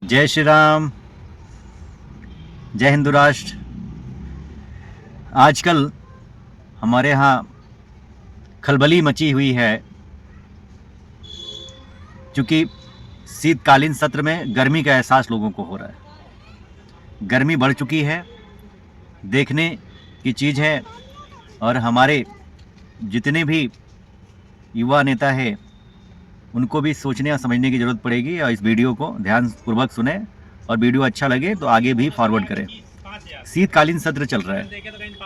जय श्री राम, जय हिंदू राष्ट्र। आजकल हमारे यहाँ खलबली मची हुई है, क्योंकि शीतकालीन सत्र में गर्मी का एहसास लोगों को हो रहा है। गर्मी बढ़ चुकी है, देखने की चीज़ है, और हमारे जितने भी युवा नेता हैं उनको भी सोचने और समझने की ज़रूरत पड़ेगी। और इस वीडियो को ध्यानपूर्वक सुने, और वीडियो अच्छा लगे तो आगे भी फॉरवर्ड करें। शीतकालीन सत्र चल रहा है,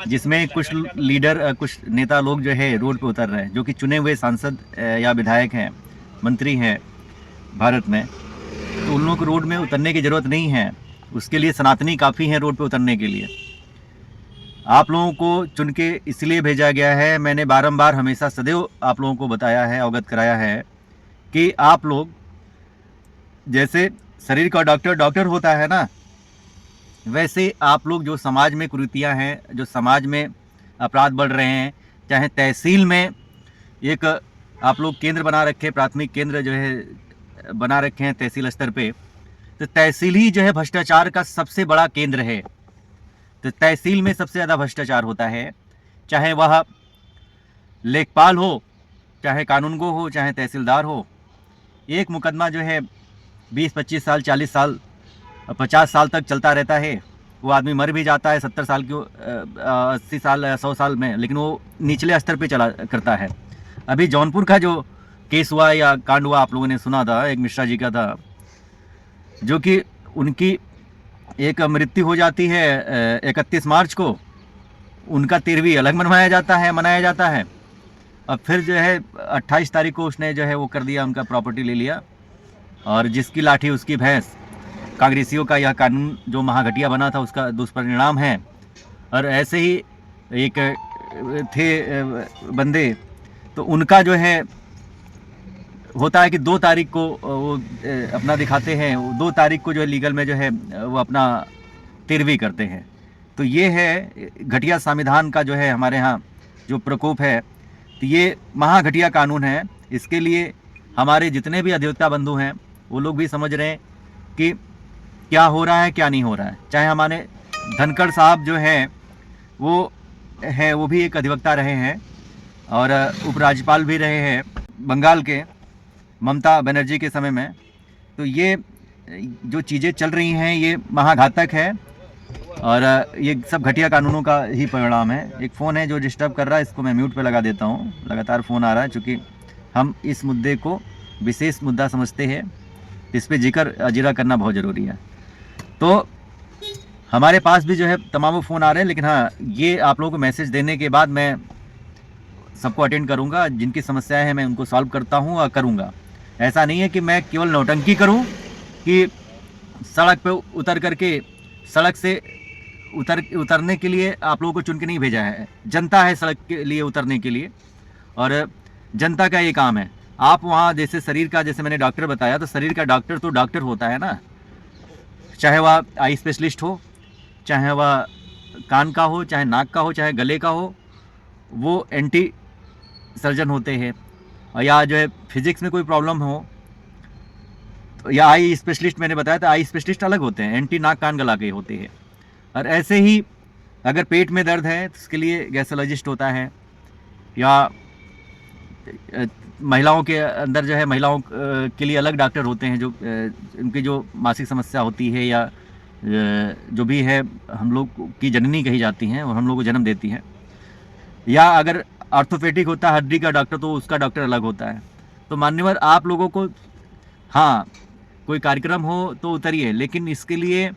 जिसमें कुछ लीडर, कुछ नेता लोग जो है रोड पे उतर रहे हैं, जो कि चुने हुए सांसद या विधायक हैं, मंत्री हैं भारत में। तो उन लोगों को रोड में उतरने की ज़रूरत नहीं है, उसके लिए सनातनी काफ़ी हैं रोड पे उतरने के लिए। आप लोगों को चुन के इसलिए भेजा गया है। मैंने बारंबार हमेशा सदैव आप लोगों को बताया है, अवगत कराया है कि आप लोग जैसे शरीर का डॉक्टर होता है ना, वैसे आप लोग जो समाज में कुरीतियाँ हैं, जो समाज में अपराध बढ़ रहे हैं, चाहे तहसील में एक आप लोग केंद्र बना रखे, प्राथमिक केंद्र जो है बना रखे हैं तहसील स्तर पे, तो तहसील ही जो है भ्रष्टाचार का सबसे बड़ा केंद्र है। तो तहसील में सबसे ज़्यादा भ्रष्टाचार होता है, चाहे वह लेखपाल हो, चाहे कानूनगो हो, चाहे तहसीलदार हो। एक मुकदमा जो है 20-25 साल, 40 साल, 50 साल तक चलता रहता है। वो आदमी मर भी जाता है 70 साल की, 80 साल, 100 साल में, लेकिन वो निचले स्तर पे चला करता है। अभी जौनपुर का जो केस हुआ या कांड हुआ, आप लोगों ने सुना था, एक मिश्रा जी का था, जो कि उनकी एक मृत्यु हो जाती है 31 मार्च को, उनका 13वीं अलग मनाया जाता है। और फिर जो है 28 तारीख को उसने जो है वो कर दिया, उनका प्रॉपर्टी ले लिया, और जिसकी लाठी उसकी भैंस। कांग्रेसियों का यह कानून जो महाघटिया बना था, उसका दुष्परिणाम है। और ऐसे ही एक थे बंदे, तो उनका जो है होता है कि 2 तारीख को वो अपना दिखाते हैं, 2 तारीख को जो है लीगल में जो है वो अपना 13वीं करते हैं। तो ये है घटिया संविधान का जो है हमारे यहाँ जो प्रकोप है। तो ये महाघटिया कानून है। इसके लिए हमारे जितने भी अधिवक्ता बंधु हैं वो लोग भी समझ रहे हैं कि क्या हो रहा है, क्या नहीं हो रहा है। चाहे हमारे धनखड़ साहब जो हैं वो भी एक अधिवक्ता रहे हैं, और उपराज्यपाल भी रहे हैं बंगाल के ममता बनर्जी के समय में। तो ये जो चीज़ें चल रही हैं ये महाघातक है, और ये सब घटिया कानूनों का ही परिणाम है। एक फ़ोन है जो डिस्टर्ब कर रहा है, इसको मैं म्यूट पे लगा देता हूँ। लगातार फ़ोन आ रहा है, चूँकि हम इस मुद्दे को विशेष मुद्दा समझते हैं, इस पर जिक्र अजीरा करना बहुत ज़रूरी है। तो हमारे पास भी जो है तमाम फ़ोन आ रहे हैं, लेकिन हाँ, ये आप लोगों को मैसेज देने के बाद मैं सबको अटेंड करूँगा। जिनकी समस्याएं हैं मैं उनको सॉल्व करता हूँ और करूँगा। ऐसा नहीं है कि मैं केवल नौटंकी करूँ कि सड़क पे उतर करके, सड़क से उतरने के लिए आप लोगों को चुन के नहीं भेजा है। जनता है सड़क के लिए उतरने के लिए, और जनता का ये काम है। आप वहाँ जैसे शरीर का, जैसे मैंने डॉक्टर बताया, तो शरीर का डॉक्टर तो डॉक्टर होता है ना, चाहे वह आई स्पेशलिस्ट हो, चाहे वह कान का हो, चाहे नाक का हो, चाहे गले का हो, वो एंटी सर्जन होते हैं। और या जो है फिजिक्स में कोई प्रॉब्लम हो, तो या आई स्पेशलिस्ट, मैंने बताया था आई स्पेशलिस्ट अलग होते हैं, एंटी नाक कान गला के होते हैं। और ऐसे ही अगर पेट में दर्द है तो उसके लिए गैस्ट्रोलॉजिस्ट होता है, या महिलाओं के अंदर जो है महिलाओं के लिए अलग डॉक्टर होते हैं, जो उनकी जो मासिक समस्या होती है या जो भी है, हम लोग की जननी कही जाती हैं और हम लोग को जन्म देती हैं। या अगर ऑर्थोपेडिक होता है, हड्डी का डॉक्टर, तो उसका डॉक्टर अलग होता है। तो मान्यवर आप लोगों को, हाँ, कोई कार्यक्रम हो तो उतरिए, लेकिन इसके लिए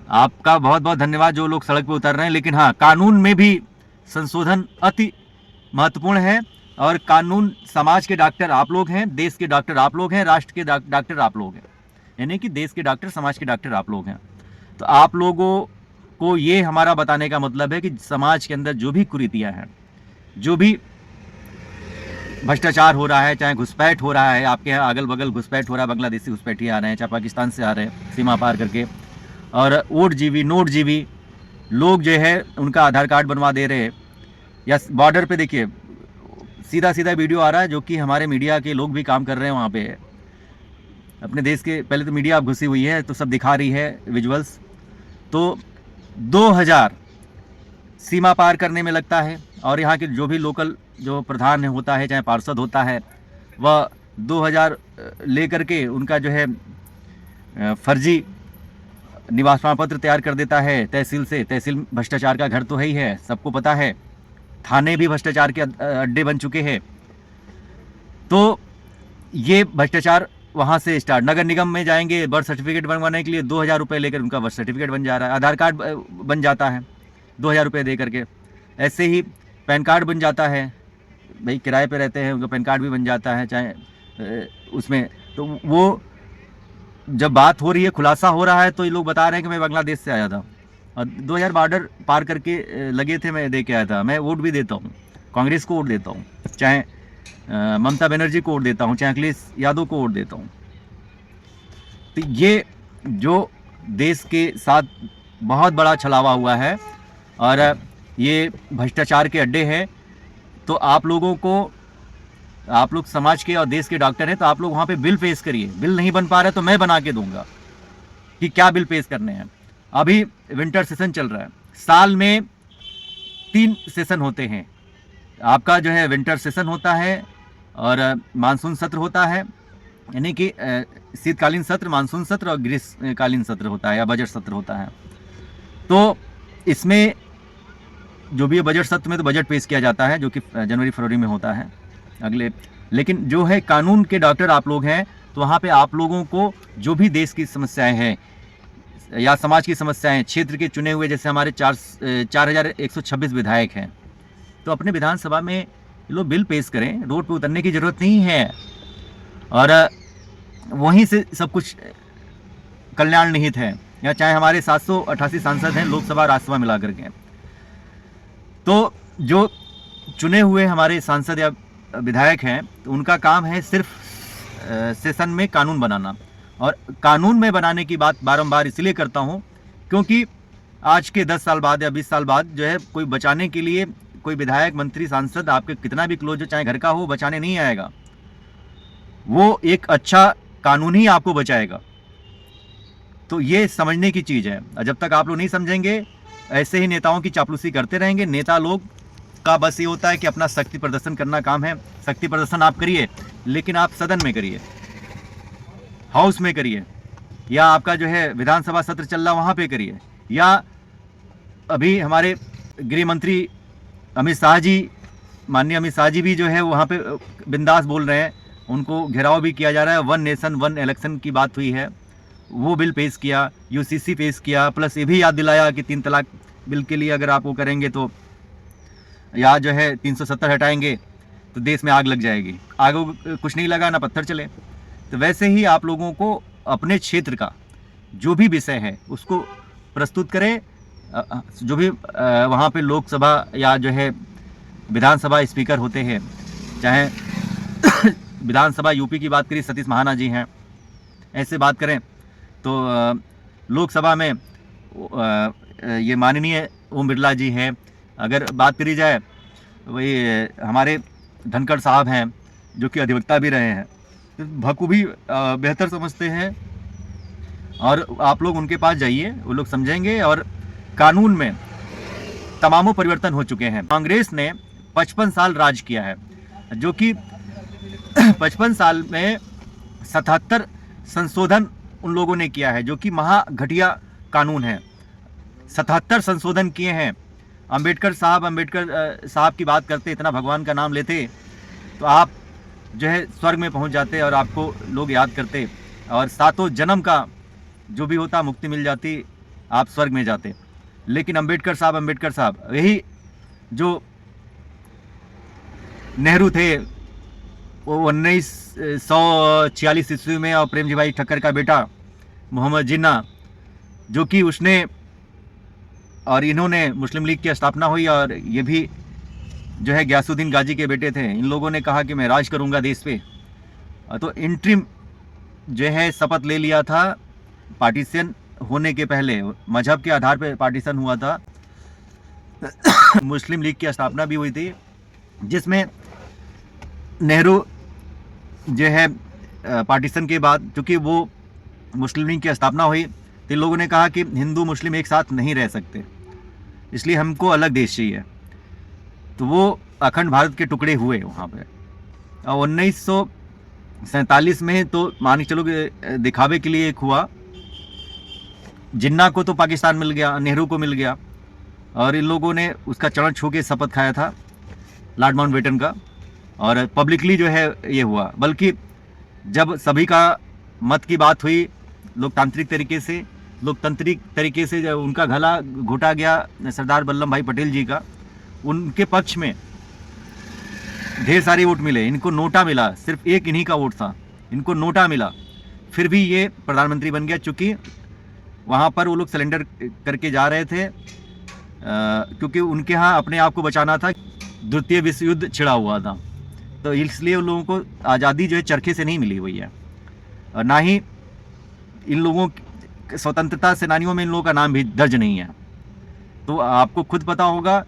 आपका बहुत बहुत धन्यवाद जो लोग सड़क पर उतर रहे हैं। लेकिन हाँ, कानून में भी संशोधन अति महत्वपूर्ण है, और कानून, समाज के डॉक्टर आप लोग हैं, देश के डॉक्टर आप लोग हैं, राष्ट्र के डॉक्टर आप लोग हैं, यानी कि देश के डॉक्टर, समाज के डॉक्टर आप लोग हैं। तो आप लोगों को ये हमारा बताने का मतलब है कि समाज के अंदर जो भी कुरीतियाँ हैं, जो भी भ्रष्टाचार हो रहा है, चाहे घुसपैठ हो रहा है, आपके यहाँ अगल बगल घुसपैठ हो रहा है, बांग्लादेशी घुसपैठी आ रहे हैं, चाहे पाकिस्तान से आ रहे हैं सीमा पार करके, और वोट जीवी, नोट जीवी लोग जो है उनका आधार कार्ड बनवा दे रहे हैं। या बॉर्डर पे देखिए सीधा सीधा वीडियो आ रहा है, जो कि हमारे मीडिया के लोग भी काम कर रहे हैं वहाँ पे, अपने देश के, पहले तो मीडिया अब घुसी हुई है तो सब दिखा रही है विजुअल्स, तो 2000 सीमा पार करने में लगता है। और यहाँ के जो भी लोकल जो प्रधान होता है, चाहे पार्षद होता है, वह 2000 लेकर के उनका जो है फर्जी निवास प्रमाण पत्र तैयार कर देता है तहसील से। तहसील भ्रष्टाचार का घर तो है ही है, सबको पता है। थाने भी भ्रष्टाचार के अड्डे बन चुके हैं। तो ये भ्रष्टाचार वहाँ से स्टार्ट। नगर निगम में जाएंगे बर्थ सर्टिफिकेट बनवाने के लिए 2000 रुपये लेकर उनका बर्थ सर्टिफिकेट बन जा रहा है। आधार कार्ड बन जाता है 2000 रुपये दे करके। ऐसे ही पैन कार्ड बन जाता है, भाई किराए पे रहते हैं उनका पैन कार्ड भी बन जाता है, चाहे उसमें। तो वो जब बात हो रही है, खुलासा हो रहा है, तो ये लोग बता रहे हैं कि मैं बांग्लादेश से आया था और 2000 बॉर्डर पार करके लगे थे, मैं दे के आया था। मैं वोट भी देता हूँ, कांग्रेस को वोट देता हूँ, चाहे ममता बनर्जी को वोट देता हूँ, चाहे अखिलेश यादव को वोट देता हूँ। तो ये जो देश के साथ बहुत बड़ा छलावा हुआ है और ये भ्रष्टाचार के अड्डे हैं। तो आप लोगों को, आप लोग समाज के और देश के डॉक्टर हैं, तो आप लोग वहाँ पे बिल पेश करिए। बिल नहीं बन पा रहा है तो मैं बना के दूंगा कि क्या बिल पेश करने हैं। अभी विंटर सेशन चल रहा है, साल में 3 सेशन होते हैं। आपका जो है विंटर सेशन होता है और मानसून सत्र होता है, यानी कि शीतकालीन सत्र, मानसून सत्र और ग्रीष्मकालीन सत्र होता है या बजट सत्र होता है। तो इसमें जो भी बजट सत्र में तो बजट पेश किया जाता है, जो कि जनवरी फरवरी में होता है अगले। लेकिन जो है कानून के डॉक्टर आप लोग हैं, तो वहाँ पे आप लोगों को जो भी देश की समस्याएं हैं या समाज की समस्याएं, क्षेत्र के चुने हुए, जैसे हमारे 4126 विधायक हैं, तो अपने विधानसभा में लोग बिल पेश करें। रोड पे उतरने की ज़रूरत नहीं है और वहीं से सब कुछ कल्याण निहित है। या चाहे हमारे 788 सांसद हैं लोकसभा राज्यसभा मिला करके, तो जो चुने हुए हमारे सांसद या विधायक हैं, तो उनका काम है सिर्फ सेशन में कानून बनाना। और कानून में बनाने की बात बारंबार इसलिए करता हूं क्योंकि आज के 10 साल बाद या 20 साल बाद जो है कोई बचाने के लिए, कोई विधायक, मंत्री, सांसद आपके कितना भी क्लोज हो, चाहे घर का हो, बचाने नहीं आएगा। वो एक अच्छा कानून ही आपको बचाएगा। तो ये समझने की चीज़ है। जब तक आप लोग नहीं समझेंगे, ऐसे ही नेताओं की चापलूसी करते रहेंगे। नेता लोग का बस ये होता है कि अपना शक्ति प्रदर्शन करना काम है। शक्ति प्रदर्शन आप करिए, लेकिन आप सदन में करिए, हाउस में करिए, या आपका जो है विधानसभा सत्र चल रहा वहाँ पे करिए। या अभी हमारे गृह मंत्री अमित शाह जी, माननीय अमित शाह जी भी जो है वहाँ पे बिंदास बोल रहे हैं, उनको घेराव भी किया जा रहा है। 1 नेशन 1 इलेक्शन की बात हुई है, वो बिल पेश किया, यूसीसी पेश किया, प्लस ये भी याद दिलाया कि 3 तलाक बिल के लिए अगर आप वो करेंगे तो, या जो है 370 हटाएंगे तो देश में आग लग जाएगी। आग कुछ नहीं लगा, ना पत्थर चले। तो वैसे ही आप लोगों को अपने क्षेत्र का जो भी विषय है उसको प्रस्तुत करें। जो भी वहाँ पे लोकसभा या जो है विधानसभा स्पीकर होते हैं, चाहे विधानसभा यूपी की बात करिए, सतीश महाना जी हैं, ऐसे बात करें तो लोकसभा में ये माननीय ओम बिरला जी हैं। अगर बात करी जाए, वही हमारे धनखड़ साहब हैं जो कि अधिवक्ता भी रहे हैं, तो बखूबी बेहतर समझते हैं। और आप लोग उनके पास जाइए, वो लोग समझेंगे। और कानून में तमामों परिवर्तन हो चुके हैं। कांग्रेस ने 55 साल राज किया है, जो कि 55 साल में 77 संशोधन उन लोगों ने किया है, जो कि महा घटिया कानून है। 77 संशोधन किए हैं। अंबेडकर साहब की बात करते, इतना भगवान का नाम लेते, तो आप जो है स्वर्ग में पहुंच जाते और आपको लोग याद करते, और 7 जन्म का जो भी होता मुक्ति मिल जाती, आप स्वर्ग में जाते। लेकिन अंबेडकर साहब यही जो नेहरू थे, वो 1946 ईस्वी में, और प्रेमजी भाई ठक्कर का बेटा मोहम्मद जिन्ना, जो कि उसने और इन्होंने मुस्लिम लीग की स्थापना हुई, और ये भी जो है गयासुद्दीन गाजी के बेटे थे। इन लोगों ने कहा कि मैं राज करूंगा देश पे, तो इंट्रीम जो है शपथ ले लिया था। पार्टीशन होने के पहले मजहब के आधार पर पार्टीशन हुआ था। मुस्लिम लीग की स्थापना भी हुई थी, जिसमें नेहरू जो है पार्टीशन के बाद, क्योंकि वो मुस्लिम लीग की स्थापना हुई, तो इन लोगों ने कहा कि हिंदू मुस्लिम एक साथ नहीं रह सकते, इसलिए हमको अलग देश चाहिए। तो वो अखंड भारत के टुकड़े हुए वहाँ पे। और 1947 में तो मान के चलो कि दिखावे के लिए एक हुआ, जिन्ना को तो पाकिस्तान मिल गया, नेहरू को मिल गया, और इन लोगों ने उसका चरण छू के शपथ खाया था लॉर्ड माउंटबेटन का, और पब्लिकली जो है ये हुआ। बल्कि जब सभी का मत की बात हुई, लोकतांत्रिक तरीके से जब उनका गला घोटा गया सरदार वल्लभ भाई पटेल जी का, उनके पक्ष में ढेर सारे वोट मिले, इनको नोटा मिला, सिर्फ एक इन्हीं का वोट था, इनको नोटा मिला, फिर भी ये प्रधानमंत्री बन गया। चूँकि वहाँ पर वो लोग सरेंडर करके जा रहे थे, क्योंकि उनके यहाँ अपने आप को बचाना था, द्वितीय विश्व युद्ध छिड़ा हुआ था, तो इसलिए उन लोगों को आज़ादी जो है चरखे से नहीं मिली हुई है, और ना ही इन लोगों स्वतंत्रता सेनानियों में इन लोगों का नाम भी दर्ज नहीं है। तो आपको खुद पता होगा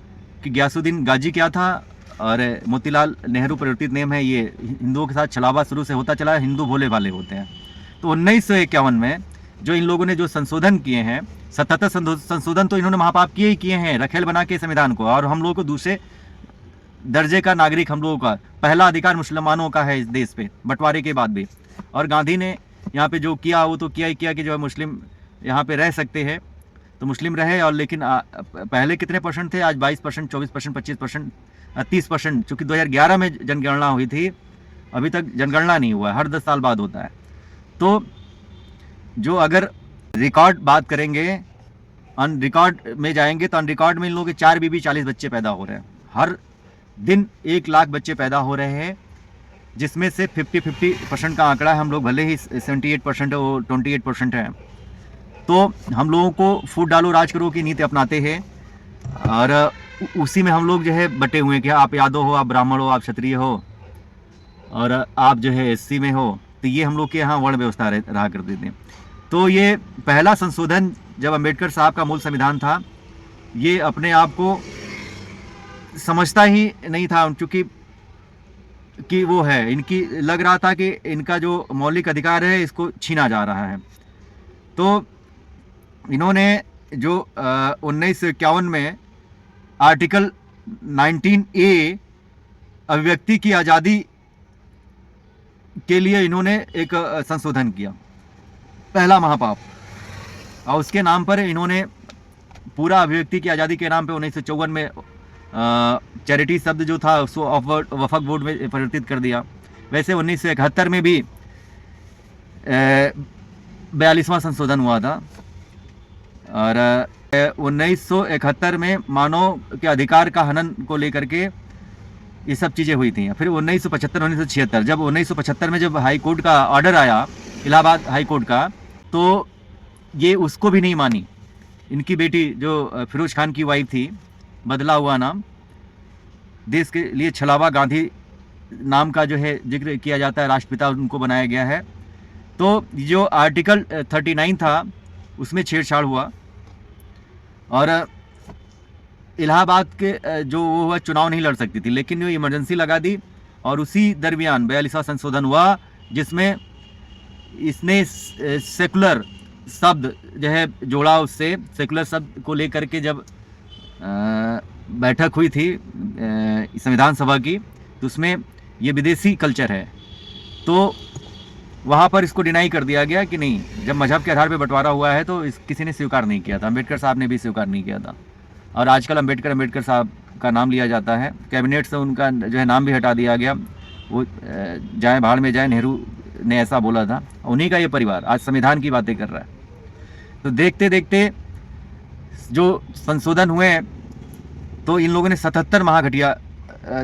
कि गयासुद्दीन गाजी क्या था, और मोतीलाल नेहरू परिवर्तित नेम है। ये हिंदुओं के साथ छलावा शुरू से होता चला है, हिंदू भोले भाले होते हैं। तो 1951 में जो इन लोगों ने जो संशोधन किए हैं, 77 संशोधन तो इन्होंने महापाप किए ही किए हैं, रखेल बना के संविधान को, और हम लोगों को दूसरे दर्जे का नागरिक, हम लोगों का पहला अधिकार मुसलमानों का है इस देश पे, बंटवारे के बाद भी। और गांधी ने यहाँ पे जो किया वो तो किया ही किया कि जो है मुस्लिम यहाँ पे रह सकते हैं, तो मुस्लिम रहे। और लेकिन पहले कितने परसेंट थे, आज 22%, 24%, 25%, 30%। चूँकि 2011 में जनगणना हुई थी, अभी तक जनगणना नहीं हुआ है, हर 10 साल बाद होता है। तो जो अगर रिकॉर्ड बात करेंगे, अन रिकॉर्ड में जाएंगे, तो अन रिकॉर्ड में इन लोगों के 4 बीबी 40 बच्चे पैदा हो रहे हैं, हर दिन 1 लाख बच्चे पैदा हो रहे हैं, जिसमें से 50% का आंकड़ा है। हम लोग भले ही 78% है, वो 28% है। तो हम लोगों को फूट डालो राज करो की नीति अपनाते हैं, और उसी में हम लोग जो है बटे हुए हैं कि आप यादव हो, आप ब्राह्मण हो, आप क्षत्रिय हो, और आप जो है SC में हो। तो ये हम लोग के यहाँ वर्ण व्यवस्था रहा करते थे। तो ये पहला संशोधन जब अंबेडकर साहब का मूल संविधान था, ये अपने आप को समझता ही नहीं था, क्योंकि कि वो है, इनकी लग रहा था कि इनका जो मौलिक अधिकार है इसको छीना जा रहा है। तो इन्होंने जो 1951 में आर्टिकल 19A अभिव्यक्ति की आज़ादी के लिए इन्होंने एक संशोधन किया, पहला महापाप, और उसके नाम पर इन्होंने पूरा अभिव्यक्ति की आज़ादी के नाम पे 1954 में चैरिटी शब्द जो था उसको वफक बोर्ड में परिवर्तित कर दिया। वैसे 1971 में भी 42वां संशोधन हुआ था, और 1971 में मानव के अधिकार का हनन को लेकर के ये सब चीज़ें हुई थी। फिर 1975 1976 जब 1975 में जब हाई कोर्ट का ऑर्डर आया, इलाहाबाद हाई कोर्ट का, तो ये उसको भी नहीं मानी। इनकी बेटी जो फिरोज खान की वाइफ थी, बदला हुआ नाम, देश के लिए छलावा गांधी नाम का जो है जिक्र किया जाता है, राष्ट्रपिता उनको बनाया गया है। तो जो आर्टिकल 39 था उसमें छेड़छाड़ हुआ, और इलाहाबाद के जो वो हुआ, चुनाव नहीं लड़ सकती थी, लेकिन वो इमरजेंसी लगा दी, और उसी दरमियान 42वां संशोधन हुआ, जिसमें इसने सेकुलर शब्द जो है जोड़ा। उससे सेकुलर शब्द को लेकर के जब बैठक हुई थी संविधान सभा की, तो उसमें ये विदेशी कल्चर है, तो वहाँ पर इसको डिनाई कर दिया गया कि नहीं, जब मजहब के आधार पर बंटवारा हुआ है तो किसी ने स्वीकार नहीं किया था, अम्बेडकर साहब ने भी स्वीकार नहीं किया था। और आजकल अम्बेडकर साहब का नाम लिया जाता है, कैबिनेट से उनका जो है नाम भी हटा दिया गया, वो जाए भाड़ में जाए, नेहरू ने ऐसा बोला था। उन्हीं का ये परिवार आज संविधान की बातें कर रहा है। तो देखते देखते जो संशोधन हुए, तो इन लोगों ने 77 महाघटिया,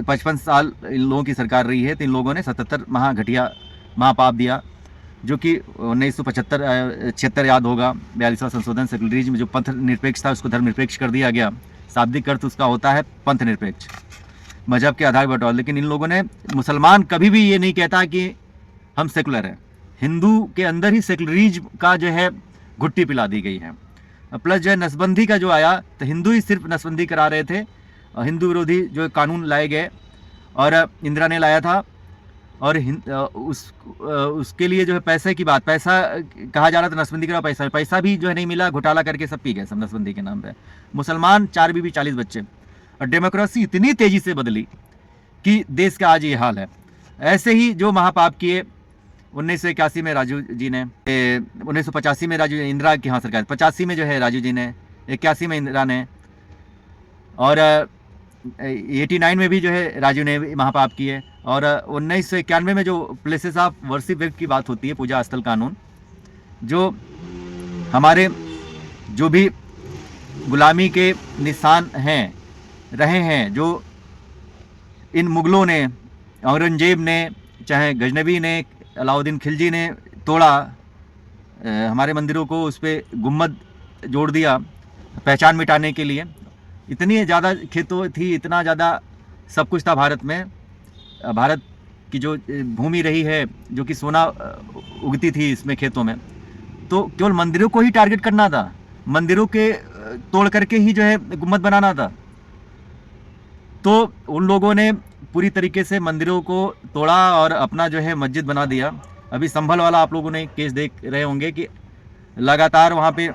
55 साल इन लोगों की सरकार रही है, तो इन लोगों ने 77 महाघटिया महापाप दिया, जो कि 1976 याद होगा, 42वां संशोधन सेकुलरिज्म जो पंथ निरपेक्ष था उसको धर्म निरपेक्ष कर दिया गया। शाब्दिक अर्थ उसका होता है पंथ निरपेक्ष, मजहब के आधार पर बंटवारा। लेकिन इन लोगों ने, मुसलमान कभी भी ये नहीं कहता कि हम सेकुलर हैं, हिंदू के अंदर ही सेकुलरिज्म का जो है घुट्टी पिला दी गई है। प्लस जो है नसबंदी का जो आया, तो हिंदू ही सिर्फ नसबंदी करा रहे थे, हिंदू विरोधी जो कानून लाए गए, और इंदिरा ने लाया था, और उसके लिए जो है पैसे की बात, पैसा कहा जा रहा था नसबंदी का पैसा, पैसा भी जो है नहीं मिला, घोटाला करके सब पी गए सब नसबंदी के नाम पे। मुसलमान 4 बीबी 40 बच्चे, और डेमोक्रेसी इतनी तेजी से बदली कि देश का आज ये हाल है। ऐसे ही जो महापाप किए 1981 में राजू जी ने, 1985 में राजू इंदिरा की, हाँ सरकार 85 में जो है राजू जी ने, 81 में इंदिरा ने, और 89 में भी जो है राजू ने महापाप किए। और 1991 में जो प्लेसेस ऑफ वर्शिप की बात होती है, पूजा स्थल कानून, जो हमारे जो भी गुलामी के निशान हैं रहे हैं, जो इन मुगलों ने, औरंगजेब ने, चाहे गजनबी ने, अलाउद्दीन खिलजी ने तोड़ा हमारे मंदिरों को, उस पर गुम्बद जोड़ दिया पहचान मिटाने के लिए। इतनी ज़्यादा खेतों थी, इतना ज़्यादा सब कुछ था भारत में। भारत की जो भूमि रही है, जो कि सोना उगती थी इसमें खेतों में, तो केवल मंदिरों को ही टारगेट करना था, मंदिरों के तोड़ करके ही जो है गुम्बद बनाना था। तो उन लोगों ने पूरी तरीके से मंदिरों को तोड़ा और अपना जो है मस्जिद बना दिया। अभी संभल वाला आप लोगों ने केस देख रहे होंगे कि लगातार वहाँ पे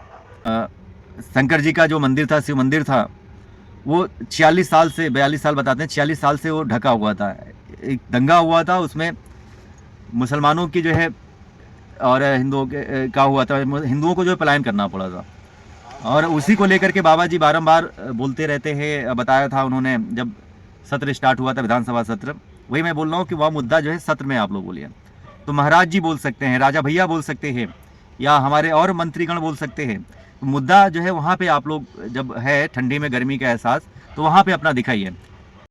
शंकर जी का जो मंदिर था, शिव मंदिर था, वो 46 साल से, 42 साल बताते हैं, 46 साल से वो ढका हुआ था। एक दंगा हुआ था, उसमें मुसलमानों की जो है और हिंदुओं के का हुआ था, हिंदुओं को जो है पलायन करना पड़ा था। और उसी को लेकर के बाबा जी बारंबार बोलते रहते हैं। बताया था उन्होंने जब सत्र स्टार्ट हुआ था, विधानसभा सत्र, वही मैं बोल रहा हूँ कि वह मुद्दा जो है सत्र में आप लोग बोलिए। तो महाराज जी बोल सकते हैं, राजा भैया बोल सकते हैं, या हमारे और मंत्रीगण बोल सकते हैं। तो मुद्दा जो है वहाँ पे आप लोग जब है ठंडी में गर्मी का एहसास, तो वहाँ पे अपना दिखाइए।